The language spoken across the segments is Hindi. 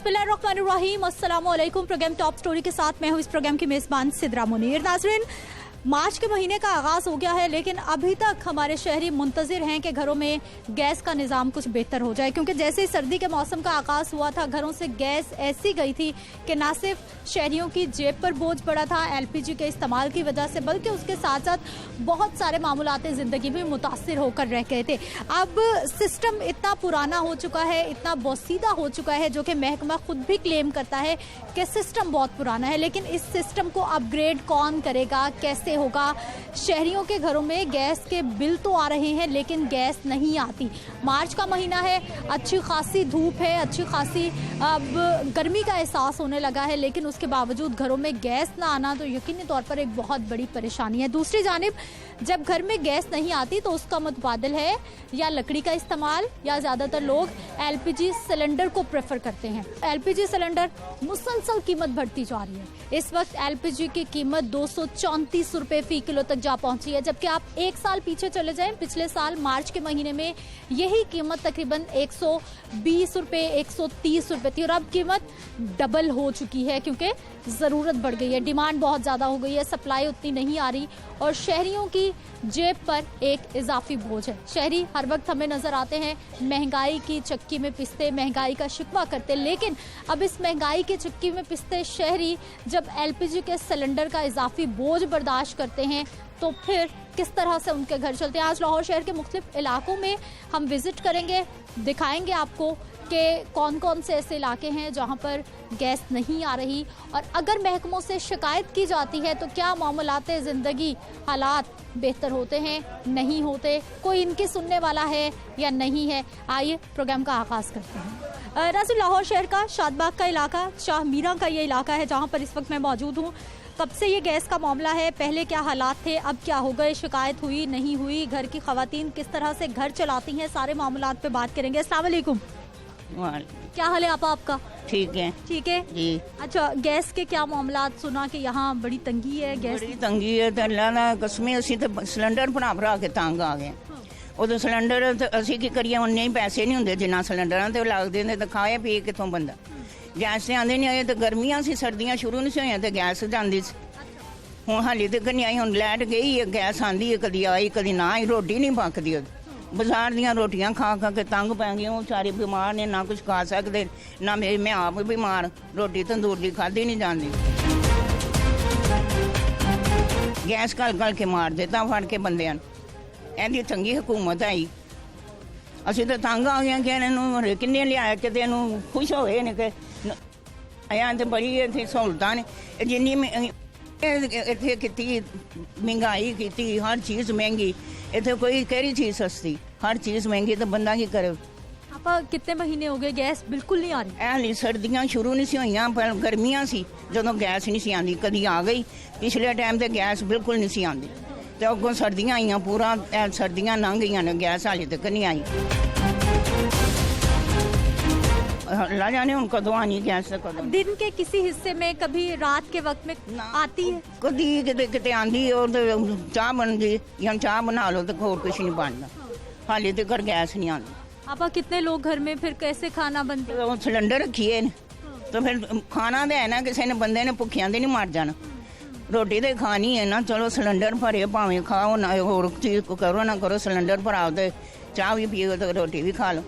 बिस्मिल्लाहिर्रहमानिर्रहीम, अस्सलाम वालेकुम। प्रोग्राम टॉप स्टोरी के साथ मैं हूँ इस प्रोग्राम की मेज़बान सिद्रा मुनीर। नाज़रीन, मार्च के महीने का आगाज़ हो गया है, लेकिन अभी तक हमारे शहरी मुंतज़िर हैं कि घरों में गैस का निज़ाम कुछ बेहतर हो जाए, क्योंकि जैसे ही सर्दी के मौसम का आगाज़ हुआ था घरों से गैस ऐसी गई थी कि ना सिर्फ शहरियों की जेब पर बोझ पड़ा था एलपीजी के इस्तेमाल की वजह से, बल्कि उसके साथ साथ बहुत सारे मामूलात ज़िंदगी भी मुतासिर होकर रह गए थे। अब सिस्टम इतना पुराना हो चुका है, इतना बोसीदा हो चुका है, जो कि महकमा खुद भी क्लेम करता है कि सिस्टम बहुत पुराना है, लेकिन इस सिस्टम को अपग्रेड कौन करेगा, कैसे होगा? शहरियों के घरों में गैस के बिल तो आ रहे हैं लेकिन गैस नहीं आती। मार्च का महीना है, अच्छी खासी धूप है, अच्छी खासी अब गर्मी का एहसास होने लगा है, लेकिन उसके बावजूद घरों में गैस ना आना तो यकीनी तौर पर एक बहुत बड़ी परेशानी है। दूसरी जानिब जब घर में गैस नहीं आती तो उसका मुतबादिल है या लकड़ी का इस्तेमाल, या ज़्यादातर लोग एलपीजी सिलेंडर को प्रेफर करते हैं। एलपीजी सिलेंडर मुसलसल कीमत बढ़ती जा रही है। इस वक्त एलपीजी की कीमत 234 रुपए फी किलो तक जा पहुंची है, जबकि आप एक साल पीछे चले जाएं, पिछले साल मार्च के महीने में यही कीमत तकरीबन 120 रुपए 130 रुपए थी, और अब कीमत डबल हो चुकी है क्योंकि ज़रूरत बढ़ गई है, डिमांड बहुत ज़्यादा हो गई है, सप्लाई उतनी नहीं आ रही और शहरियों की जेब पर एक इजाफी बोझ है। शहरी हर वक्त हमें नजर आते हैं महंगाई की चक्की में पिसते, महंगाई का शिकवा करते, लेकिन अब इस महंगाई की चक्की में पिसते शहरी जब एलपीजी के सिलेंडर का इजाफी बोझ बर्दाश्त करते हैं तो फिर किस तरह से उनके घर चलते हैं। आज लाहौर शहर के मुख्तलिफ इलाकों में हम विजिट करेंगे, दिखाएंगे आपको कि कौन कौन से ऐसे इलाके हैं जहां पर गैस नहीं आ रही, और अगर महकमों से शिकायत की जाती है तो क्या मामूलात ज़िंदगी हालात बेहतर होते हैं, नहीं होते, कोई इनकी सुनने वाला है या नहीं है। आइए प्रोग्राम का आगाज़ करते हैं। नाज़रीन, लाहौर शहर का शादबाग का इलाका, शाह मीरा का ये इलाका है जहाँ पर इस वक्त मैं मौजूद हूँ। कब से ये गैस का मामला है, पहले क्या हालात थे, अब क्या हो गए, शिकायत हुई नहीं हुई, घर की खवातीन किस तरह से घर चलाती हैं, सारे मामलात पे बात करेंगे। अस्सलाम वालेकुम। क्या हाल है आपका? ठीक है। ठीक है जी। अच्छा, गैस के क्या मामलात? सुना कि यहाँ बड़ी तंगी है, गैस बड़ी तंगी है तो अल्लाह ना कसमें असी तो सिलेंडर भरा के तंग आ गए। उदो सिलेंडर तो असी की करिए, उन्ने ही पैसे नहीं होंगे जिन्ना सिलेंडर ते लगते ने, तो खाए पी कितों बंदा। गैस से आंदे नहीं आए तो गर्मियां सी, सर्दियां शुरू नहीं हुई तो गैस जाती सी। हुण हाली तक नहीं आई, हुण लाइट गई है, गैस आंदी है, कदी आई कदी ना आई, रोटी नहीं पकदी। बाजार दियां रोटियां खा खा के तंग पै गई, वो सारे बीमार ने, ना कुछ खा सकते, ना मैं आप बीमार, रोटी तंदूर दी खाधी नहीं जाती। गैस गल गल के मार देता फड़ के बंदियां। एंदी चंगी हुकूमत आई, असीं तो तंग आ गए कि इन्हूं किन्ने लिया कि इन्हूं खुश होए ने कि अयां ते बड़ी इत्थे सहूलतां ने, जिन्नी इत्थे कीती महंगाई कीती, हर चीज़ महंगी, इत्थे कोई केहड़ी चीज़ सस्ती, हर चीज़ महंगी, तो बंदा की करे। आप कितने महीने हो गए गैस बिल्कुल नहीं आ रही? हाली सर्दियां शुरू नहीं सी होईयां, पर गर्मियां सी जदों गैस नहीं सी आंदी, कदी आ गई, पिछले टाइम ते गैस बिल्कुल नहीं सी आंदी, ते अगों सर्दियां आईयां, पूरा सर्दियां लंघ गईयां ने, गैस हाली तक नहीं आई। अल्लाह जाने उन कदों आनी गैस, कदों। दिन के किसी हिस्से में, कभी रात के वक्त में आती है? कदी किते किते आंदी और चाह बनदी, या चाह बना लो तो होर कुछ नहीं बनदा, हाली तक गैस नहीं आंदी। आपा कितने लोग घर में, फिर कैसे खाना बनता है? सिलेंडर रखिए तो फिर खाना तो है ना, किसी ने बंदे ने भुखियां नहीं मर जाना, रोटी तो खानी है ना, चलो सिलेंडर भरे, भावें खाओ ना, होर चीज़ करो ना करो, सिलेंडर भराओ तो चाह भी पियो तो रोटी भी खा लो,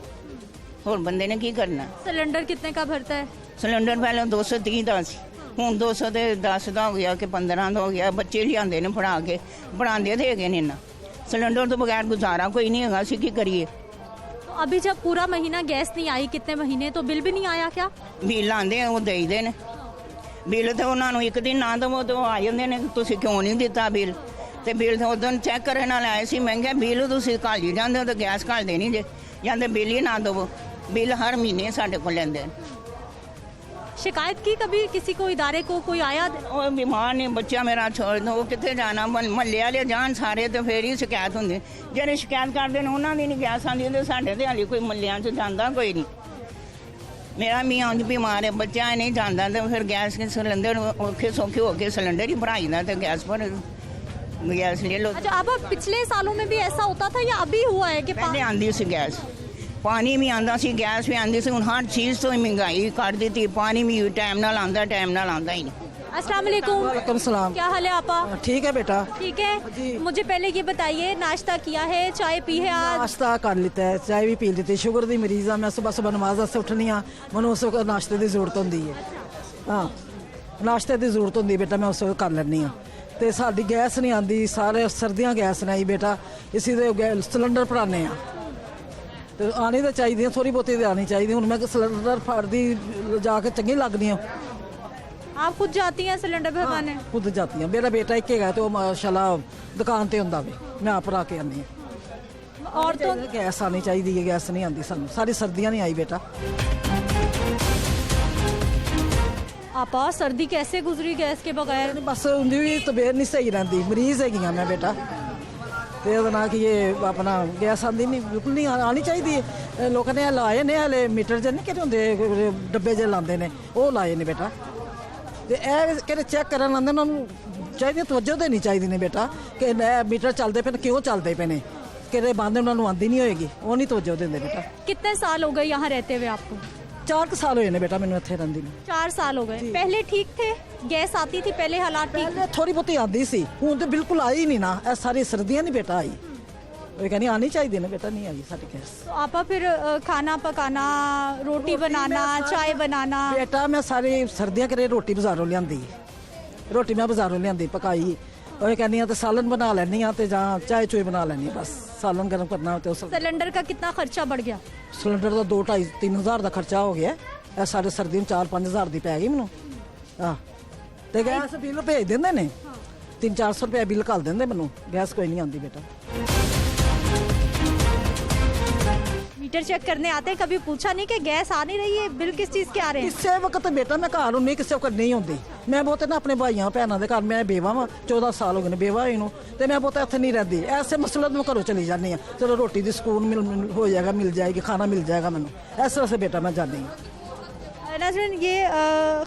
होर बंदे ने की करना। सिलेंडर कितने का भरता है? सिलेंडर पहले 230 का सी, हुण 210 का हो गया कि 15 का हो गया, बच्चे लियाते ने फड़ा के, बनाते तो है ना, सिलेंडर तो बगैर गुजारा कोई नहीं है, असीं की करिए। तो अभी जब पूरा महीना गैस नहीं आई, कितने महीने, तो बिल भी नहीं आया क्या? बिल आंदे हैं, वो देईदे ने बिल, तो उन्होंने एक दिन ना दवो तो आ जाते हैं, तुसीं क्यों नहीं दिता बिल, तो बिल तो उदन चैक करने वाले आए सी, महंगे बिल तुसीं घल ही जाते हो, तो गैस घलते नहीं जे, या तो बिल ही ना दवो, बिल हर महीने साढ़े को लेंदे। शिकायत की कभी किसी को, इदारे को कोई आया? वो बीमार ने, बच्चा मेरा छोड़ दो, वो कितने जाना, महल्ले वाले जान सारे तो फिर ही शिकायत होंगी, जेह्ड़े शिकायत करते हैं उन्होंने नहीं गैस आती, तो साढ़े तो हाली कोई महल्लियां च जाता कोई नहीं। मेरा मियाँ बीमार है, बच्चा नहीं जाता, तो फिर गैस के सिलेंडर औखे सौखे होके सिलेंडर ही भराई दा, तो गैस पर गैस ले लो। अच्छा, अब पिछले सालों में भी ऐसा होता था या अभी हुआ है कि पहले आंदी सी गैस, ਪਾਣੀ ਵੀ ਆਂਦਾ ਸੀ, ਗੈਸ ਵੀ ਆਂਦੀ ਸੀ। ਹੁਣ ਹਰ ਚੀਜ਼ ਤੋਂ ਹੀ ਮਹਿੰਗਾਈ ਕਰ ਦਿੱਤੀ। ਪਾਣੀ ਵੀ ਟਾਈਮ ਨਾਲ ਆਂਦਾ ਹੀ नहीं। अस्सलाम वालेकुम। वालेकुम सलाम। क्या हाल है आपा? ठीक है बेटा। ठीक जी। है, मुझे पहले ये बताइए, नाश्ता किया है, चाय पी है आज? नाश्ता कर लेता है, चाय भी पी लेती। शुगर दी मरीज आ मैं, सुबह सुबह नमाज वास्ते उठनी आ, मैनूं उस वक्त नाश्ते की जरूरत होंदी है। हाँ, नाश्ते की जरूरत होंदी बेटा, मैं उस वक्त कर लैनी हाँ। तो साडी गैस नहीं आती, सारे सर्दियाँ गैस नहीं आई बेटा, इसी दे सिलेंडर भराने आ। तो आनी तो चाहिए, थोड़ी बहुती तो आनी चाहिए। हुण मैं सिलेंडर फड़दी जाके चंगी लगनी है। आप खुद जाती हैं सिलेंडर भरवाने? खुद जाती हैं। मेरा बेटा एक है तो माशाल्लाह दुकान ते हुंदा वे, मैं आप भरा के आनी। और तो गैस आनी चाहिए, गैस नहीं आती सानू, सारी सर्दियां नहीं आई बेटा। आपा सर्दी कैसे गुजरी गैस के बगैर? बस उनकी भी तबीयत नहीं सही रहती, मरीज हैगी मैं बेटा। तो ना कि ये अपना गैस आती नहीं, बिल्कुल नहीं आनी चाहिए। लोगों ने लाए ने हले मीटर जे नहीं कहते होंगे, डब्बे जे लाते ने, वो लाए ने बेटा। तो यह चैक कर आते उन्होंने चाहिए, तवज्जो देनी चाहिए ने बेटा कि मीटर चलते पे क्यों चलते पे ने, कि बंद उन्होंने आती नहीं होएगी, वो नहीं तवज्जो देंगे बेटा। कितने साल हो गए यहाँ रहते हुए आपको? 4 साल हुए ने बेटा मैंने इत्थे रहिंदी नूं। 4 साल हो गए। पहले ठीक थे, गैस आती थी पहले, हालात ठीक? पहले थोड़ी बहुती आती सी, हुण तो बिल्कुल आई ही नहीं ना। ए सारी सर्दियां नहीं बेटा आई, वो कहनी आनी चाहिए ना बेटा, नहीं आई साडी गैस। तो आपा फिर खाना पकाना, रोटी बनाना, चाय बनाना? बेटा मैं सारी सर्दियां करे रोटी बाजारों लियांदी, रोटी मैं बाजारों लियांदी पकाई। वो कहनी तो सालन बना लैनी हाँ, तो चाय चुई बना लैनी, बस सालन गर्म करना। तो सिलेंडर का कितना खर्चा बढ़ गया? सिलेंडर का 2-2.5-3 हज़ार का खर्चा हो गया। ए सारे सर्दी में 4-5 हज़ार की पै गई मैनू। हाँ, तो गैस बिल भेज देंगे ने, 300-400 रुपया बिल घल देंगे मैनू, गैस कोई नहीं आती बेटा। मीटर चेक करने आते हैं, कभी पूछा नहीं कि गैस आ नहीं रही है, बिल किस चीज के आ रहे हैं? किसी वक्त बेटा मैं घर हूं, किसी वक्त नहीं होंदी। मैं बहुत ना अपने भाइयों भैनों के घर, मैं बेवा वा, 14 साल हो गए बेवा हुई नूं, ते मैं बहुत इत्थे नहीं रहती। ऐसे मसले मैं घरों चली जानी हाँ, चलो रोटी दी सुकून हो जाएगा, मिल जाएगी, खाना मिल जाएगा मैनू, इस वजह से बेटा मैं जानी हूँ। नाज़रीन, ये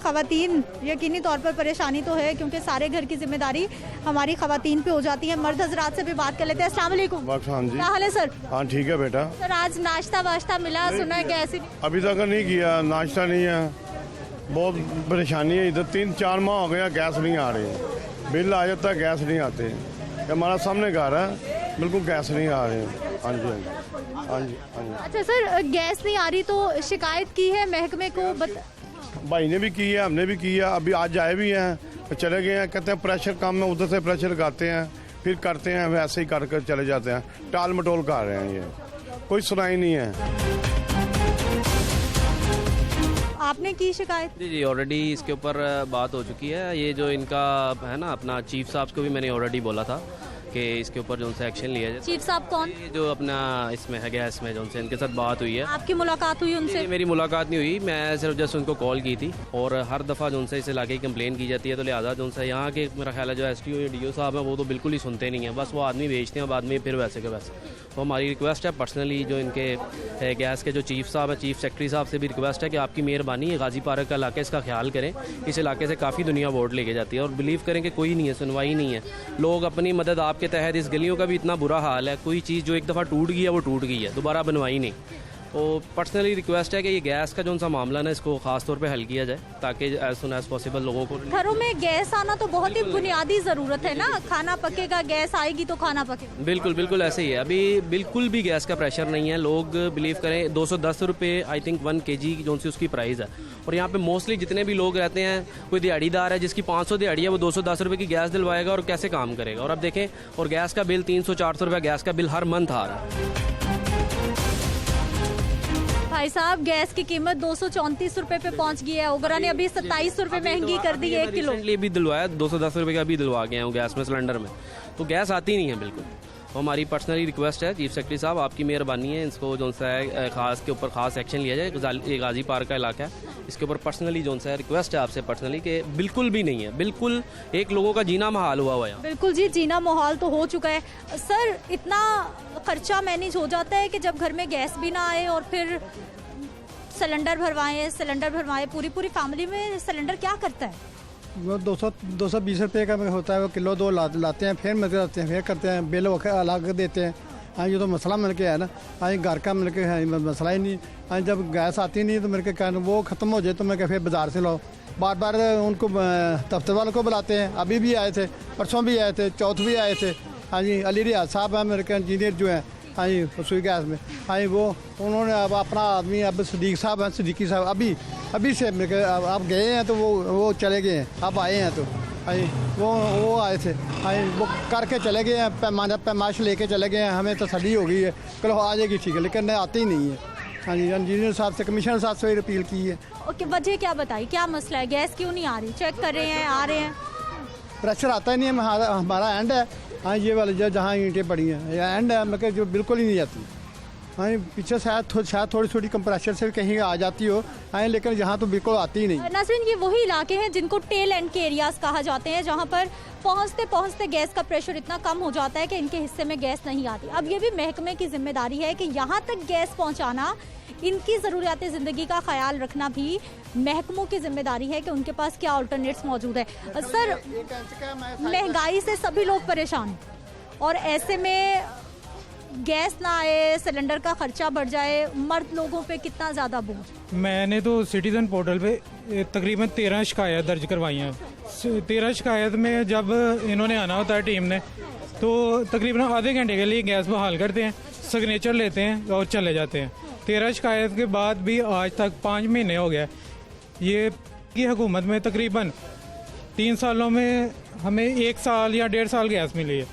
ख़वातीन यकीनी तौर पर परेशानी तो है, क्योंकि सारे घर की जिम्मेदारी हमारी ख़वातीन पे हो जाती है। मर्द हजरात से भी बात कर लेते हैं। अस्सलाम वालेकुम। क्या हाल है सर? हाँ ठीक है बेटा। सर आज नाश्ता वाश्ता मिला? सुना है गैस ही अभी तक नहीं किया, नाश्ता नहीं है, बहुत परेशानी है इधर। 3-4 माह हो गया गैस नहीं आ रही, बिल आ जाता है गैस नहीं आते। हमारा सामने घर है, बिल्कुल गैस नहीं आ रही। हाँ जी हाँ जी हाँ जी हाँ जी। अच्छा सर, गैस नहीं आ रही तो शिकायत की है महकमे को? भाई ने भी की है, हमने भी किया, अभी आज आए भी हैं, चले गए हैं। कहते हैं प्रेशर कम है, उधर से प्रेशर लगाते हैं, फिर करते हैं, वैसे ही कर चले जाते हैं, टाल मटोल कर रहे हैं, ये कोई सुनाई नहीं है। आपने की शिकायत? जी ऑलरेडी इसके ऊपर बात हो चुकी है। ये जो इनका है ना, अपना चीफ साहब को भी मैंने ऑलरेडी बोला था कि इसके ऊपर जो उनसे एक्शन लिया जाए। चीफ साहब कौन? ये जो अपना इसमें है गैस में, जो उनसे इनके साथ बात हुई है। आपकी मुलाकात हुई उनसे? मेरी मुलाकात नहीं हुई, मैं सिर्फ जस्ट उनको कॉल की थी। और हर दफ़ा जो उनसे इस इलाके की कंप्लेन की जाती है, तो लिहाजा जो उनसे यहाँ के मेरा ख्याल है जो SDO या DO साहब हैं, वो तो बिल्कुल ही सुनते नहीं हैं, बस वो आदमी भेजते हैं, बाद में फिर वैसे के वैसे। तो हमारी रिक्वेस्ट है पर्सनली, जो इनके गैस के जो चीफ साहब हैं, चीफ सेक्रेटरी साहब से भी रिक्वेस्ट है कि आपकी मेहरबानी है, गाजी पार्क का इलाका, इसका ख्याल करें। इस इलाके से काफ़ी दुनिया वोट लेके जाती है, और बिलीव करें कि कोई नहीं है, सुनवाई नहीं है। लोग अपनी मदद आपके तहत, इस गलियों का भी इतना बुरा हाल है, कोई चीज़ जो एक दफ़ा टूट गई है वो टूट गई है, दोबारा बनवाई नहीं। तो पर्सनली रिक्वेस्ट है कि ये गैस का जो सा मामला ना, इसको खास तौर पे हल किया जाए, ताकि एज सुन एज पॉसिबल लोगों को। घरों में गैस आना तो बहुत ही बुनियादी ज़रूरत है ना, खाना पकेगा, गैस आएगी तो खाना पकेगा। बिल्कुल बिल्कुल ऐसे ही है। अभी बिल्कुल भी गैस का प्रेशर नहीं है। लोग बिलीव करें 210 रुपये आई थिंक 1 kg जो सी उसकी प्राइस है। और यहाँ पे मोस्टली जितने भी लोग रहते हैं, कोई दिहाड़ीदार है जिसकी 500 दिहाड़ी है, वो 210 रुपये की गैस दिलवाएगा और कैसे काम करेगा। और अब देखें, और गैस का बिल 300-400 रुपये गैस का बिल हर मंथ आ रहा है। भाई साहब, गैस की कीमत 234 रुपए पे पहुंच गई है। ओगरा ने अभी 27 रुपए महंगी कर दी है 1 किलो। अभी दिलवाया 210 रुपये का भी दिलवा गया हूँ गैस में, सिलेंडर में। तो गैस आती नहीं है बिल्कुल। तो हमारी पर्सनली रिक्वेस्ट है चीफ सेक्रेटरी साहब, आपकी मेहरबानी है, इसको जो सा है खास के ऊपर खास एक्शन लिया जाए। ये गाजी पार्क का इलाका है, इसके ऊपर पर्सनली जो सा है रिक्वेस्ट है आपसे पर्सनली कि बिल्कुल भी नहीं है, बिल्कुल एक लोगों का जीना महाल हुआ है। बिल्कुल जी, जीना मुहाल तो हो चुका है। सर, इतना खर्चा मैनेज हो जाता है कि जब घर में गैस भी ना आए और फिर सिलेंडर भरवाएं, पूरी फैमिली में सिलेंडर क्या करता है? वो 220 रुपये का होता है, वो किलो 2 लाते हैं, फिर मदद आते हैं, फिर करते हैं, बिल अलग देते हैं, हाँ ये तो मसला मिल के है ना, हाँ घर का मिल के है मसला ही नहीं। हाँ जब गैस आती नहीं तो मेरे के कहना वो ख़त्म हो जाए तो मैं फिर बाज़ार से लाओ। बार बार उनको दफ्तर वालों को बुलाते हैं, अभी भी आए थे, परसों भी आए थे, चौथ भी आए थे। हाँ जी अली रियाज साहब हैं मेरे के इंजीनियर जो हैं, हाँ जी रसोई गैस में। हाँ जी वो उन्होंने अब अपना आदमी अब सिद्दीक साहब हैं, सिद्दीकी साहब अभी से मेरे के अब गए हैं तो वो चले गए हैं, अब आए हैं तो हाँ जी वो आए थे। हाँ जी वो करके चले गए हैं, पैमाइश लेके चले गए हैं, हमें तसल्ली हो गई है कल आ जाएगी ठीक है, लेकिन आते ही नहीं है। हाँ जी इंजीनियर साहब से कमिश्नर साहब से अपील की है। ओके वजह क्या बताई, क्या मसला है, गैस क्यों नहीं आ रही? चेक कर रहे हैं, आ रहे हैं? प्रेशर आता ही नहीं है, हमारा एंड है। हाँ ये वाली जहाँ ईंटें पड़ी हैं ये एंड है, मैं जो बिल्कुल ही नहीं आती। हाँ पीछे शायद थोड़ी थोड़ी कंप्रेशर से कहीं आ जाती हो, हाँ लेकिन यहाँ तो बिल्कुल आती ही नहीं। नाज़रीन ये वही इलाके हैं जिनको टेल एंड के एरियाज कहा जाते हैं, जहाँ पर पहुँचते पहुँचते गैस का प्रेशर इतना कम हो जाता है कि इनके हिस्से में गैस नहीं आती। अब ये भी महकमे की जिम्मेदारी है कि यहाँ तक गैस पहुँचाना, इनकी ज़रूरियात ज़िंदगी का ख्याल रखना भी महकमों की जिम्मेदारी है कि उनके पास क्या अल्टरनेट्स मौजूद है। सर महंगाई से सभी लोग परेशान हैं और ऐसे में गैस ना आए, सिलेंडर का खर्चा बढ़ जाए, मर्द लोगों पे कितना ज़्यादा बोझ? मैंने तो सिटीज़न पोर्टल पे तकरीबन 13 शिकायत दर्ज करवाई हैं। 13 शिकायत में जब इन्होंने आना होता है टीम ने तो तकरीबन आधे घंटे के लिए गैस बहाल करते हैं, सिग्नेचर लेते हैं और चले जाते हैं। 13 शिकायत के बाद भी आज तक 5 महीने हो गया। ये की हुकूमत में तकरीबन 3 सालों में हमें 1 साल या 1.5 साल गैस मिली है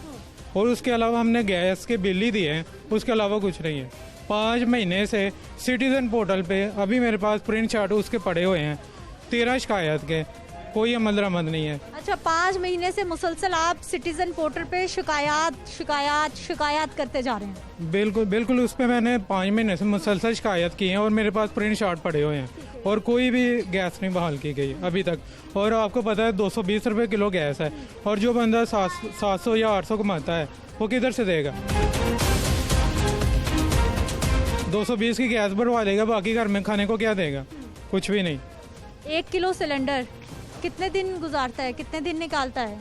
और उसके अलावा हमने गैस के बिल ही दिए हैं, उसके अलावा कुछ नहीं है। 5 महीने से सिटीज़न पोर्टल पे अभी मेरे पास प्रिंट शॉट उसके पड़े हुए हैं, 13 शिकायत के, कोई अमल दरामद नहीं है। अच्छा 5 महीने से मुसलसल आप सिटीजन पोर्टल पे शिकायत करते जा रहे हैं? बिल्कुल उस पर मैंने 5 महीने से मुसलसल शिकायत की है और मेरे पास प्रिंट शॉट पड़े हुए हैं और कोई भी गैस नहीं बहाल की गई अभी तक। और आपको पता है 220 रुपये किलो गैस है और जो बंदा 700 या 800 कमाता है वो किधर से देगा? 220 की गैस भरवा लेगा, बाकी घर में खाने को क्या देगा? कुछ भी नहीं। 1 किलो सिलेंडर कितने दिन गुजारता है, कितने दिन निकालता है?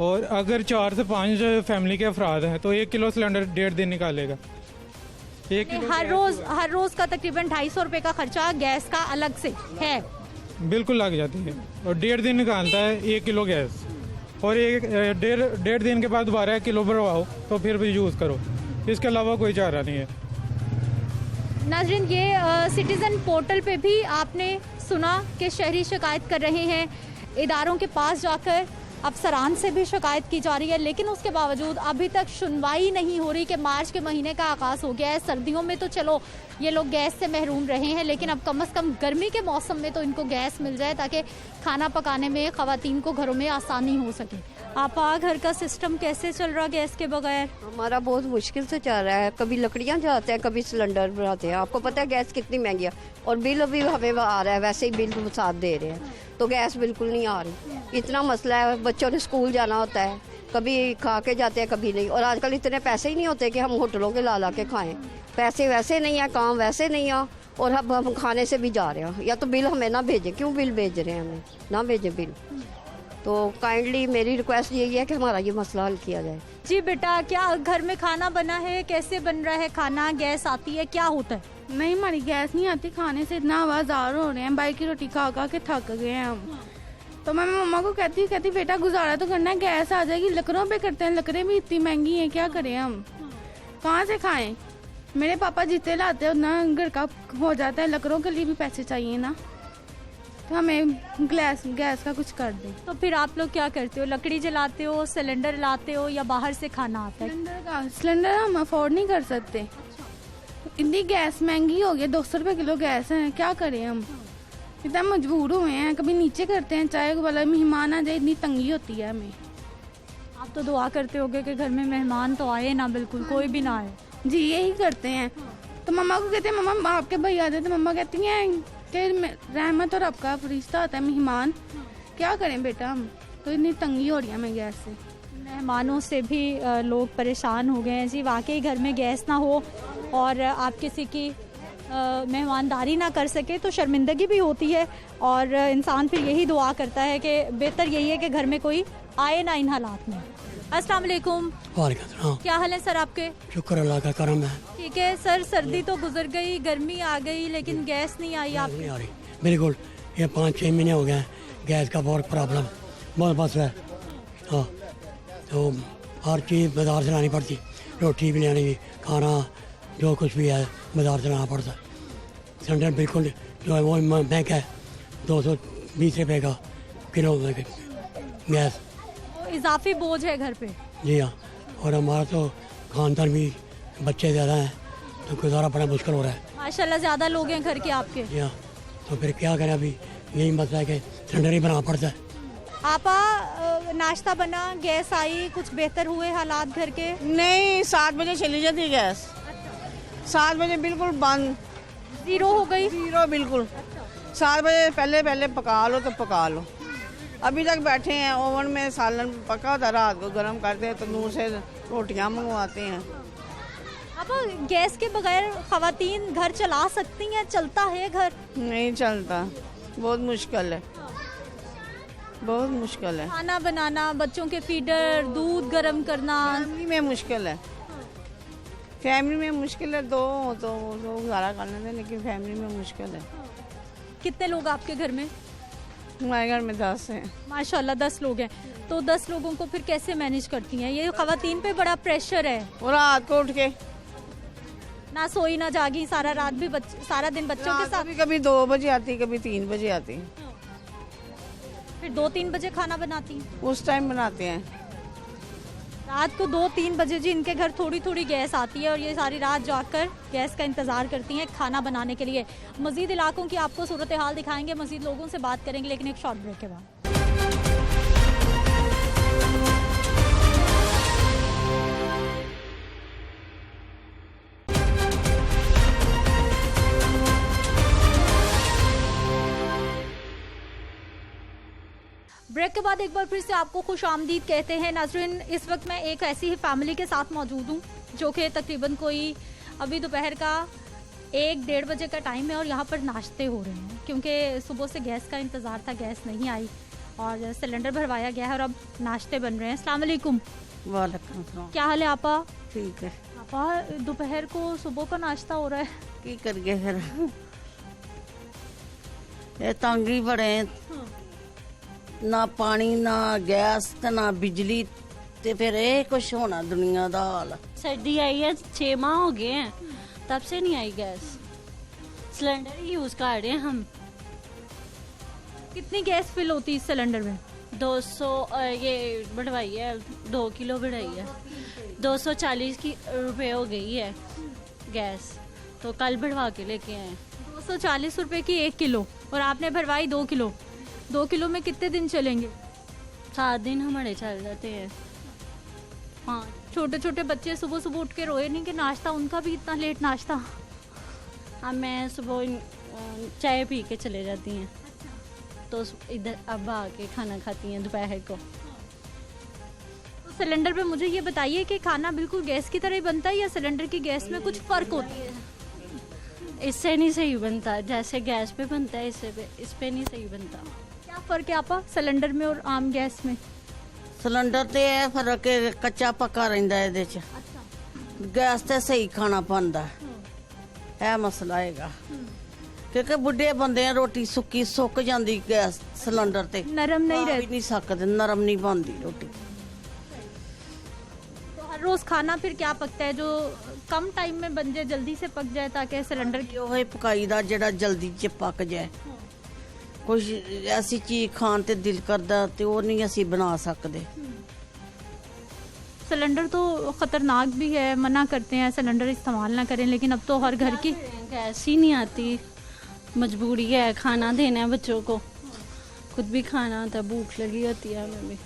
और अगर 4 से 5 फैमिली के अफराद हैं तो 1 किलो सिलेंडर 1.5 दिन निकालेगा। हर रोज का तकरीबन 250 रुपए का खर्चा गैस का अलग से है? बिल्कुल लग जाती है और 1.5 दिन निकालता है 1 किलो गैस और 1.5 दिन के बाद दोबारा 1 किलो भरवाओ तो फिर भी यूज़ करो, इसके अलावा कोई चारा नहीं है। नाज़रीन ये सिटीज़न पोर्टल पे भी आपने सुना कि शहरी शिकायत कर रहे हैं, इदारों के पास जाकर अफसरान से भी शिकायत की जा रही है, लेकिन उसके बावजूद अभी तक सुनवाई नहीं हो रही कि मार्च के महीने का आगाज़ हो गया है। सर्दियों में तो चलो ये लोग गैस से महरूम रहे हैं, लेकिन अब कम से कम गर्मी के मौसम में तो इनको गैस मिल जाए ताकि खाना पकाने में ख़वातीन को घरों में आसानी हो सके। आपा घर का सिस्टम कैसे चल रहा गैस के बगैर? हमारा बहुत मुश्किल से चल रहा है, कभी लकड़ियाँ जाते हैं, कभी सिलेंडर भराते हैं। आपको पता है गैस कितनी महंगी है और बिल अभी हमें आ रहा है, वैसे ही बिल साथ दे रहे हैं तो गैस बिल्कुल नहीं आ रही। इतना मसला है, बच्चों ने स्कूल जाना होता है, कभी खा के जाते हैं कभी नहीं। और आजकल इतने पैसे ही नहीं होते कि हम होटलों के ला के खाएं, पैसे वैसे नहीं है, काम वैसे नहीं है और अब हम खाने से भी जा रहे हैं। या तो बिल हमें ना भेजें, क्यों बिल भेज रहे हैं, हमें ना भेजें बिल। तो काइंडली मेरी रिक्वेस्ट यही है कि हमारा ये मसला हल किया जाए। जी बेटा, क्या घर में खाना बना है? कैसे बन रहा है खाना? गैस आती है? क्या होता है? नहीं, हमारी गैस नहीं आती, खाने से इतना आवाज़ार हो रहे हैं, बाई की रोटी खा खा के थक गए हैं हम। तो मैं मम्मा को कहती बेटा गुजारा तो करना है, गैस आ जाएगी, लकड़ों पे करते हैं, लकड़ें भी इतनी महंगी हैं, क्या करें हम, कहाँ से खाएं? मेरे पापा जितने लाते हैं उतना घर का हो जाता है, लकड़ों के लिए भी पैसे चाहिए ना, तो हमें गैस का कुछ कर दें। तो फिर आप लोग क्या करते हो? लकड़ी जलाते हो, सिलेंडर लाते हो या बाहर से खाना आता है? सिलेंडर हम अफोर्ड नहीं कर सकते, इतनी गैस महंगी हो गई, 200 रुपये किलो गैस है, क्या करें हम, इतना मजबूर हुए हैं। कभी नीचे करते हैं, चाहे वाला मेहमान आ जाए, इतनी तंगी होती है हमें। आप तो दुआ करते होगे कि घर में मेहमान तो आए ना, बिल्कुल कोई भी ना आए। जी यही करते हैं। तो मम्मा को कहते हैं मम्मा आपके भाई आ जाते, मम्मा कहती हैं कि रहमत और आपका फरिश्ता आता है मेहमान, क्या करें बेटा हम, तो इतनी तंगी हो रही है हमें गैस से। मेहमानों से भी लोग परेशान हो गए हैं जी। वाकई घर में गैस ना हो और आप किसी की मेहमानदारी ना कर सके तो शर्मिंदगी भी होती है और इंसान फिर यही दुआ करता है कि बेहतर यही है कि घर में कोई आए ना इन हालात में। अस्सलाम वालेकुम। वालेकुम सलाम। क्या हाल है सर आपके? शुक्र अल्लाह का करम है। ठीक है सर, सर्दी तो गुजर गई, गर्मी आ गई, लेकिन गैस नहीं आई आप? नहीं आ रही बिल्कुल। ये 5-6 महीने हो गए हैं, गैस का बहुत प्रॉब्लम बहुत बस है। हाँ, तो हर चीज़ बाजार से लानी पड़ती, रोटी भी लानी, खाना जो कुछ भी है बाजार से लाना पड़ता। सिलेंडर बिल्कुल जो है वो महंगा है, 220 रुपये का किलो गैस। इजाफी बोझ है घर पे। जी हाँ, और हमारा तो खानदान भी बच्चे ज़्यादा हैं तो गुजारा बड़ा मुश्किल हो रहा है। माशाल्लाह ज़्यादा लोग हैं घर के आपके। जी हाँ, तो फिर क्या करें, अभी यही मसला है कि सिलेंडर ही बनाना पड़ता है। आपा नाश्ता बना, गैस आई, कुछ बेहतर हुए हालात घर के? नहीं, 7 बजे चली जाती है गैस, 7 बजे बिल्कुल बंद, जीरो हो गई। जीरो बिल्कुल। 7 बजे पहले पका लो तो पका लो। अभी तक बैठे हैं, ओवन में सालन पका होता, रात को गर्म करते हैं, तंदूर से रोटियां मंगवाते हैं। अब गैस के बगैर खवातीन घर चला सकती हैं? चलता है घर? नहीं चलता, बहुत मुश्किल है, बहुत मुश्किल है। खाना बनाना, बच्चों के फीडर, दूध गर्म करना, फैमिली में मुश्किल है, फैमिली में मुश्किल है। दो तो गुजारा कर लेते, लेकिन फैमिली में मुश्किल है। कितने लोग आपके घर में? हमारे घर में 10 हैं। माशाल्लाह 10 लोग हैं। तो 10 लोगों को फिर कैसे मैनेज करती हैं? ये खवातीन पे बड़ा प्रेशर है। और रात को उठ के ना सोई ना जागी, सारा रात भी सारा दिन बच्चों के साथ। कभी 2 बजे आती, कभी 3 बजे आती, फिर 2-3 बजे खाना बनाती हैं? उस टाइम बनाते हैं। रात को 2-3 बजे जी इनके घर थोड़ी गैस आती है और ये सारी रात जाकर गैस का इंतज़ार करती हैं खाना बनाने के लिए। मज़ीद इलाकों की आपको सूरत हाल दिखाएंगे, मज़ीद लोगों से बात करेंगे, लेकिन एक शॉर्ट ब्रेक के बाद। ब्रेक के बाद एक बार फिर से आपको खुश आमदीद कहते हैं। नाज़रीन, इस वक्त मैं एक ऐसी ही फैमिली के साथ मौजूद हूँ जो कि तकरीबन कोई अभी दोपहर का 1-1:30 बजे का टाइम है और यहाँ पर नाश्ते हो रहे हैं क्योंकि सुबह से गैस का इंतज़ार था, गैस नहीं आई और सिलेंडर भरवाया गया है और अब नाश्ते बन रहे हैं। अस्सलाम वालेकुम। वालेकुम सलाम। क्या हाल है आपा? ठीक है। आपा, दोपहर को सुबह का नाश्ता हो रहा है, की करिए फिर, ये तंगी बड़े, ना पानी ना गैस ते ना बिजली, ते फिर ये कुछ होना दुनिया दा हाल। सर्दी आई है, 6 माह हो गए हैं, तब से नहीं आई गैस, सिलेंडर ही यूज कर रहे हैं हम। कितनी गैस फिल होती है इस सिलेंडर में? 200 ये बढ़वाई है, 2 किलो बढ़ाई है, 240 की रुपए हो गई है गैस, तो कल बढ़वा के लेके आए। 240 रुपए की 1 किलो और आपने भरवाई 2 किलो। 2 किलो में कितने दिन चलेंगे? 7 दिन हमारे चल जाते हैं। हाँ, छोटे छोटे बच्चे सुबह सुबह उठ के रोए नहीं कि नाश्ता, उनका भी इतना लेट नाश्ता। हाँ, मैं सुबह चाय पी के चले जाती हैं, तो इधर अब आके खाना खाती हैं दोपहर को। तो सिलेंडर पे मुझे ये बताइए कि खाना बिल्कुल गैस की तरह ही बनता है या सिलेंडर की गैस में कुछ फ़र्क होता है? इससे नहीं सही बनता, जैसे गैस पे बनता है इस पे नहीं सही बनता। क्या फ़र्क है आपा सिलेंडर में और आम गैस में? सिलेंडर ते है फर्क है, कच्चा पक्का रहिंदा है इहदे च, गैस ते सही खाना बनदा है मसला हैगा, क्योंकि बुढ़े बंदे हैं, रोटी सुक्की सुक जाती गैस सिलेंडर ते, नरम नहीं रहती, नहीं सकते, नरम नहीं बनती रोटी। तो हर रोज़ खाना फिर क्या पकता है जो कम टाइम में बन जाए, जल्दी से पक जाए, ताकि सिलेंडर की ओही पकाई दा जेड़ा जल्दी च पक जाए। कुछ ऐसी चीज खान ते दिल करदा ते वो नहीं असी बना सकते। सिलेंडर तो ख़तरनाक भी है, मना करते हैं सिलेंडर इस्तेमाल ना करें, लेकिन अब तो हर घर की गैस ही नहीं आती, मजबूरी है, खाना देना है बच्चों को, खुद भी खाना होता है, भूख लगी होती है हमें भी।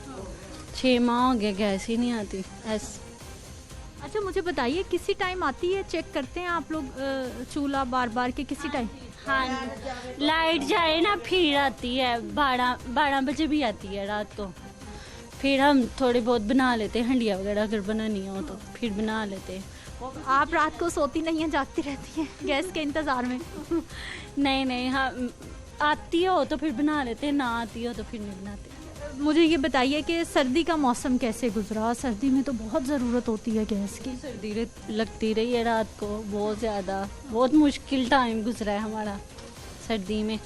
6 माह हो गए गैस ही नहीं आती ऐसे। अच्छा, मुझे बताइए किसी टाइम आती है, चेक करते हैं आप लोग चूल्हा बार बार के किसी टाइम? हाँ, लाइट जाए ना फिर आती है, 12 बजे भी आती है रात को, फिर हम थोड़ी बहुत बना लेते हैं, हंडिया वगैरह अगर बनानी हो तो फिर बना लेते हैं, आप रात को सोती नहीं हैं, जागती रहती हैं गैस के इंतज़ार में? नहीं नहीं, हाँ आती हो तो फिर बना लेते हैं, ना आती हो तो फिर नहीं बनाते। मुझे ये बताइए कि सर्दी का मौसम कैसे गुजरा? सर्दी में तो बहुत ज़रूरत होती है गैस की। सर्दी लगती रही है रात को बहुत ज़्यादा, बहुत मुश्किल टाइम गुजरा है हमारा सर्दी में।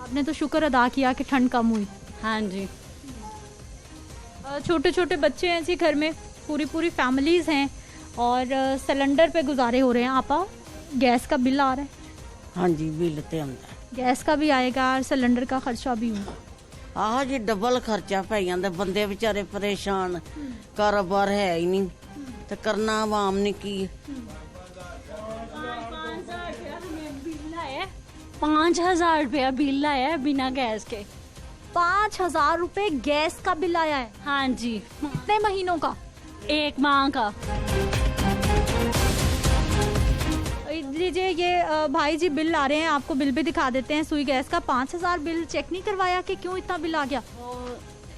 आपने तो शुक्र अदा किया कि ठंड कम हुई। हाँ जी। छोटे छोटे बच्चे हैं जी घर में, पूरी फैमिलीज़ हैं और सिलेंडर पे गुजारे हो रहे हैं। आपा, गैस का बिल आ रहा है? हाँ जी, बिल तो आता है। गैस का भी आएगा और सिलेंडर का खर्चा भी होगा। आह जी, डबल खर्चा पै जाता, बंदे बेचारे परेशान, कारोबार है ही नहीं तो करना आवाम ने की। 5,000 रुपया बिल आया है बिना गैस के। 5,000 रुपये गैस का बिल आया है? हाँ जी। कितने महीनों का? 1 माह का। लीजिए, ये भाई जी बिल आ रहे हैं, आपको बिल भी दिखा देते हैं। सुई गैस का 5,000 बिल। चेक नहीं करवाया कि क्यों इतना बिल आ गया? वो